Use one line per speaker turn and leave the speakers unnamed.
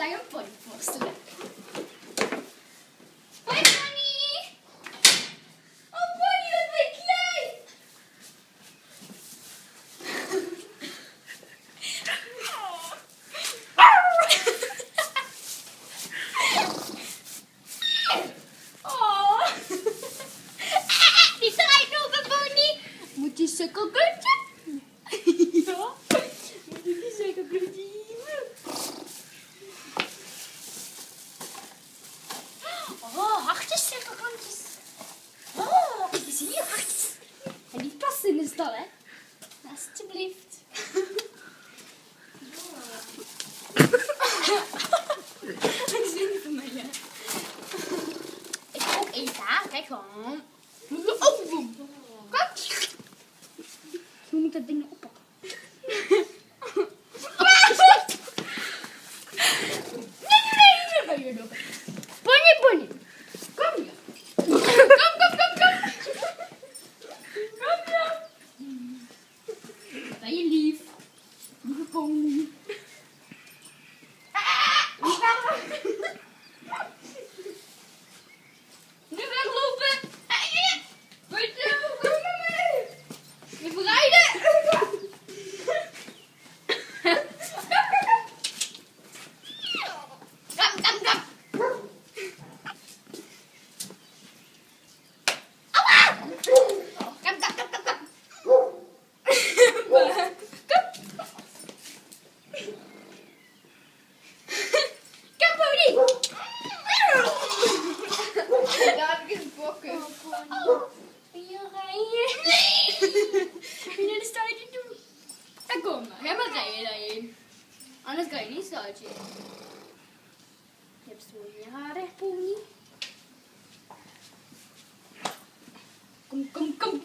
dai un po' di posto. Hoi Bonnie! Oh Bonnie, wat ben je klein! Oh! Die draait nog een Bonnie! Moet je sukkelkutje? Ja, moet je die sukkelkutje hier? Oh, hartjes, sukkelkutjes. Oh, kijk eens hier, hartjes. En die past in de stal, hè? Alsjeblieft. Dat is niet van mij, hè? Ik ga ook eten, hè? Kijk gewoon. Oh, kijk. Hoe moet ik dat ding nou oppakken? Nee. Bonnie. Kom hier. Kom. Kom hier. Ben je lief? Lieve Bonnie. Nu weglopen. Kom mee. Even rijden. Kom. Daar heb ik een bokken. Wil je rijden? Nee! Wil je naar de stalletje doen? Ja, kom maar. Ga maar rijden daarheen. Anders kan je niet stalletje. Je hebt zo in je haren, pony. Kom.